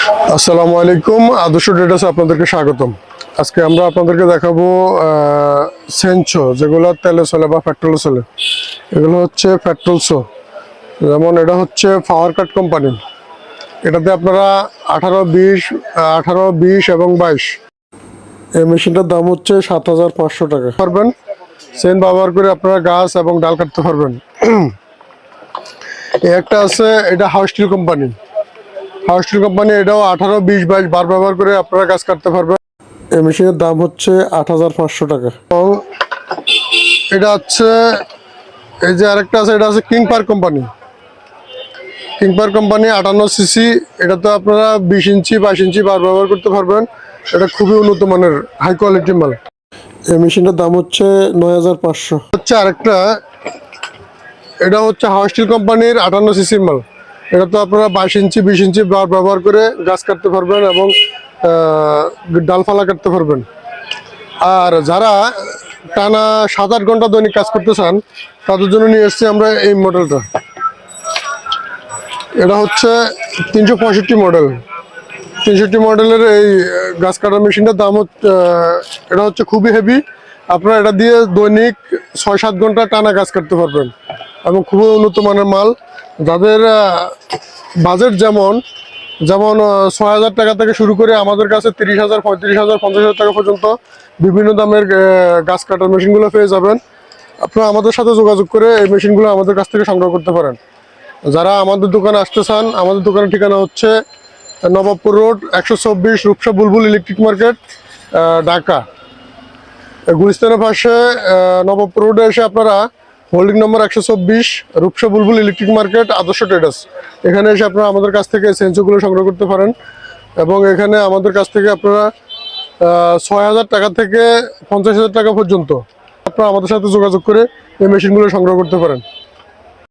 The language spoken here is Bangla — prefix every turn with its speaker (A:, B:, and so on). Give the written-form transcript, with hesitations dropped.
A: আসসালামু আলাইকুম, আদর্শ ট্রেডার্সে আপনাদেরকে স্বাগতম। আজকে আমরা আপনাদেরকে দেখাবো সেনচো, যেগুলো তেলে চলে বা পেট্রোলে চলে। এগুলো হচ্ছে পেট্রোলসো। যেমন এটা হচ্ছে পাওয়ার কাট কোম্পানি। এটাতে আপনারা 18, 20 এবং 22, এই মেশিনটার দাম হচ্ছে 7,500 টাকা পারবেন। সেন ব্যবহার করে আপনারা গাছ এবং ডাল কাটতে পারবেন। একটা আছে, এটা house steel company. House steel company, এটাও 18, 20, 22 বার ব্যবহার করে আপনারা গাছ কাটতে পারবেন। এই মেশিনের দাম হচ্ছে 8,500 টাকা। এবং এটা হচ্ছে, এই যে আরেকটা আছে, এটা আছে কিং পার কোম্পানি। কিং পার কোম্পানি 58 সিসি। এটাতে আপনারা 20 ইঞ্চি 22 ইঞ্চি বার ব্যবহার করতে পারবেন। এটা খুবই উন্নত মানের হাই কোয়ালিটির মাল। এই মেশিনটার দাম হচ্ছে 9,500 হচ্ছে। আরেকটা, এটা হচ্ছে হাউস স্টিল কোম্পানির 58 সিসির মাল। এটা তো আপনারা 22 ইঞ্চি 20 ইঞ্চি বার ব্যবহার করে গাছ কাটতে পারবেন এবং ডালপালা কাটতে পারবেন। আর যারা টানা 7-8 ঘন্টা দৈনিক কাজ করতে চান, তাদের জন্য নিয়ে এসেছি আমরা এই মডেলটা। এটা হচ্ছে 365 মডেল। 365 মডেলের এই গাছ কাটার মেশিনটার দাম হচ্ছে, এটা হচ্ছে খুবই হেভি। আপনারা এটা দিয়ে দৈনিক 6-7 ঘন্টা টানা কাজ করতে পারবেন এবং খুবই উন্নত মানের মাল। যাদের বাজেট যেমন যেমন 6,000 টাকা থেকে শুরু করে আমাদের কাছে 30,000, 35,000, 50,000 টাকা পর্যন্ত বিভিন্ন দামের গাছ কাটার মেশিনগুলো পেয়ে যাবেন। আপনারা আমাদের সাথে যোগাযোগ করে এই মেশিনগুলো আমাদের কাছ থেকে সংগ্রহ করতে পারেন। যারা আমাদের দোকানে আসতে চান, আমাদের দোকানের ঠিকানা হচ্ছে নবাবপুর রোড 124, রূপসা বুলবুল ইলেকট্রিক মার্কেট, ঢাকা। গুলিস্তানের পাশে নবাবপুর রোডে এসে আপনারা হোল্ডিং নম্বর 124, রূপসা বুলবুল ইলেকট্রিক মার্কেট, আদর্শ ট্রেডার্স, এখানে এসে আপনারা আমাদের কাছ থেকে সেন্সরগুলো সংগ্রহ করতে পারেন। এবং এখানে আমাদের কাছ থেকে আপনারা 6,000 টাকা থেকে 50,000 টাকা পর্যন্ত আপনারা আমাদের সাথে যোগাযোগ করে এই মেশিনগুলো সংগ্রহ করতে পারেন।